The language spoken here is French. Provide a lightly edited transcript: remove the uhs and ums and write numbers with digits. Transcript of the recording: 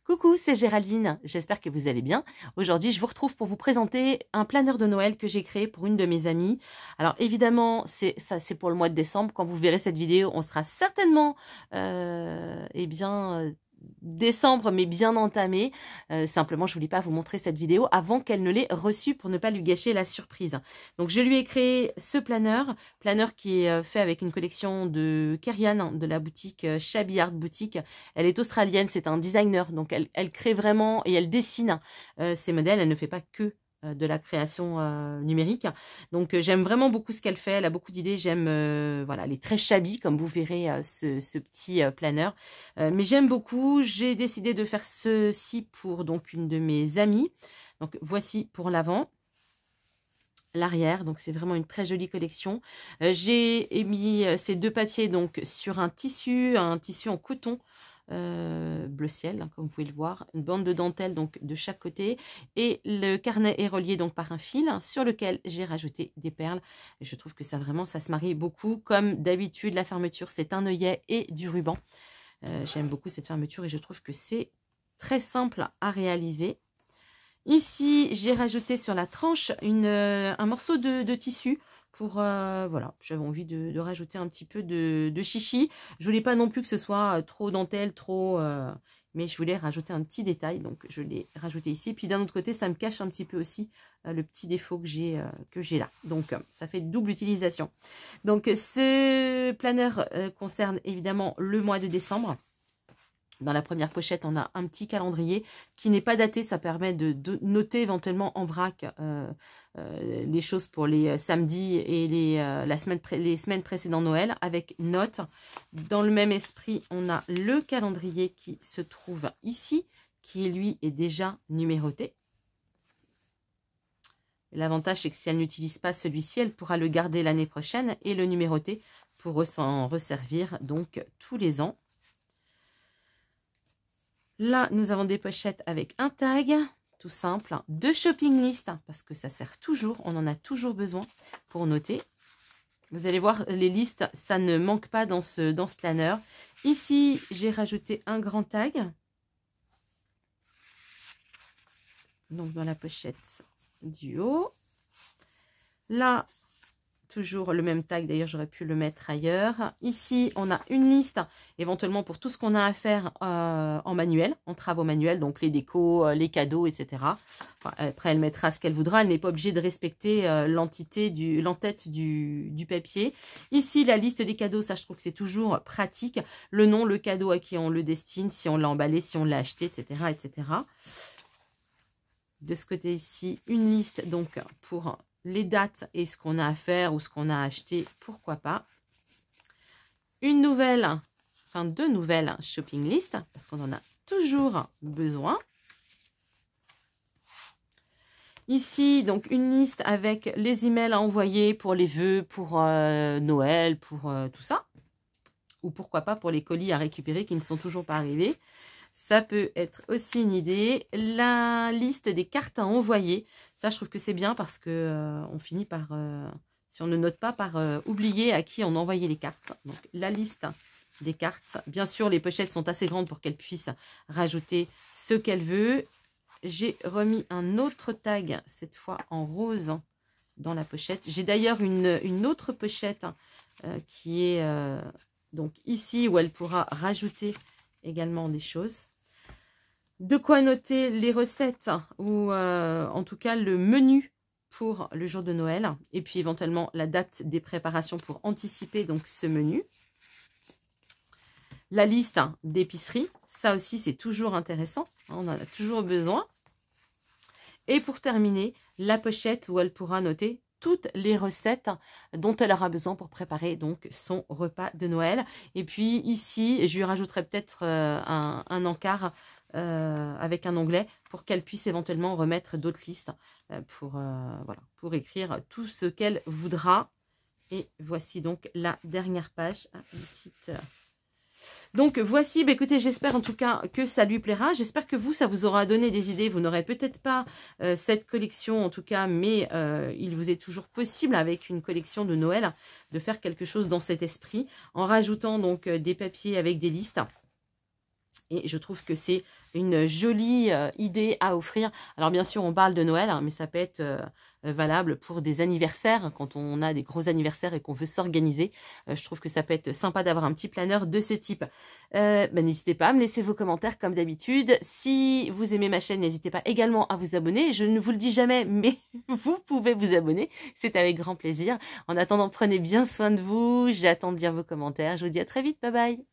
Coucou, c'est Géraldine, j'espère que vous allez bien. Aujourd'hui, je vous retrouve pour vous présenter un planeur de Noël que j'ai créé pour une de mes amies. Alors évidemment, c'est pour le mois de décembre. Quand vous verrez cette vidéo, on sera certainement décembre, mais bien entamé. Simplement, je voulais pas vous montrer cette vidéo avant qu'elle ne l'ait reçue pour ne pas lui gâcher la surprise. Donc, je lui ai créé ce planeur qui est fait avec une collection de Kerian de la boutique Shabby Art Boutique. Elle est australienne, c'est un designer, donc elle crée vraiment et elle dessine ses modèles. Elle ne fait pas que de la création numérique. Donc j'aime vraiment beaucoup ce qu'elle fait, elle a beaucoup d'idées, j'aime voilà, elle est très shabby comme vous verrez ce petit planeur. Mais j'aime beaucoup, j'ai décidé de faire ceci pour donc une de mes amies. Donc voici pour l'avant. L'arrière, donc c'est vraiment une très jolie collection. J'ai mis ces deux papiers donc sur un tissu en coton bleu ciel, hein, comme vous pouvez le voir, une bande de dentelle donc de chaque côté, et le carnet est relié donc par un fil sur lequel j'ai rajouté des perles. Et je trouve que ça vraiment ça se marie beaucoup. Comme d'habitude, la fermeture c'est un œillet et du ruban. J'aime beaucoup cette fermeture et je trouve que c'est très simple à réaliser. Ici, j'ai rajouté sur la tranche un morceau de tissu pour, voilà, j'avais envie de rajouter un petit peu de chichi. Je voulais pas non plus que ce soit trop dentelle, mais je voulais rajouter un petit détail, donc je l'ai rajouté ici. Puis d'un autre côté, ça me cache un petit peu aussi le petit défaut que j'ai là. Donc, ça fait double utilisation. Donc, ce planeur concerne évidemment le mois de décembre. Dans la première pochette, on a un petit calendrier qui n'est pas daté. Ça permet de noter éventuellement en vrac les choses pour les samedis et les semaines précédant Noël avec notes. Dans le même esprit, on a le calendrier qui se trouve ici, qui lui est déjà numéroté. L'avantage, c'est que si elle n'utilise pas celui-ci, elle pourra le garder l'année prochaine et le numéroter pour s'en resservir donc tous les ans. Là, nous avons des pochettes avec un tag, tout simple, deux shopping list, parce que ça sert toujours, on en a toujours besoin pour noter. Vous allez voir, les listes, ça ne manque pas dans ce planeur. Ici, j'ai rajouté un grand tag. Donc, dans la pochette du haut. Là, toujours le même tag, d'ailleurs j'aurais pu le mettre ailleurs. Ici, on a une liste éventuellement pour tout ce qu'on a à faire en manuel, en travaux manuels, donc les décos, les cadeaux, etc. Enfin, après, elle mettra ce qu'elle voudra, elle n'est pas obligée de respecter l'entête du papier. Ici, la liste des cadeaux, ça je trouve que c'est toujours pratique. Le nom, le cadeau à qui on le destine, si on l'a emballé, si on l'a acheté, etc., etc. De ce côté ici, une liste donc pour les dates et ce qu'on a à faire ou ce qu'on a acheté, pourquoi pas. Une nouvelle, enfin deux nouvelles shopping list, parce qu'on en a toujours besoin. Ici, donc une liste avec les emails à envoyer pour les vœux, pour Noël, pour tout ça. Ou pourquoi pas pour les colis à récupérer qui ne sont toujours pas arrivés. Ça peut être aussi une idée. La liste des cartes à envoyer. Ça, je trouve que c'est bien parce que on finit par, si on ne note pas, par oublier à qui on a envoyé les cartes. Donc, la liste des cartes. Bien sûr, les pochettes sont assez grandes pour qu'elle puisse rajouter ce qu'elle veut. J'ai remis un autre tag, cette fois en rose, dans la pochette. J'ai d'ailleurs une autre pochette qui est donc ici où elle pourra rajouter également des choses. De quoi noter les recettes ou en tout cas le menu pour le jour de Noël et puis éventuellement la date des préparations pour anticiper donc ce menu. La liste d'épicerie, ça aussi c'est toujours intéressant, on en a toujours besoin. Et pour terminer, la pochette où elle pourra noter toutes les recettes dont elle aura besoin pour préparer donc son repas de Noël. Et puis ici, je lui rajouterai peut-être un encart avec un onglet pour qu'elle puisse éventuellement remettre d'autres listes voilà, pour écrire tout ce qu'elle voudra. Et voici donc la dernière page. Une petite... Donc voici, bah, écoutez, j'espère en tout cas que ça lui plaira. J'espère que vous, ça vous aura donné des idées. Vous n'aurez peut-être pas cette collection en tout cas, mais il vous est toujours possible avec une collection de Noël de faire quelque chose dans cet esprit en rajoutant donc des papiers avec des listes Et je trouve que c'est une jolie idée à offrir. Alors bien sûr, on parle de Noël, hein, mais ça peut être valable pour des anniversaires, quand on a des gros anniversaires et qu'on veut s'organiser. Je trouve que ça peut être sympa d'avoir un petit planeur de ce type. N'hésitez pas à me laisser vos commentaires comme d'habitude. Si vous aimez ma chaîne, n'hésitez pas également à vous abonner. Je ne vous le dis jamais, mais vous pouvez vous abonner. C'est avec grand plaisir. En attendant, prenez bien soin de vous. J'attends de lire vos commentaires. Je vous dis à très vite. Bye bye.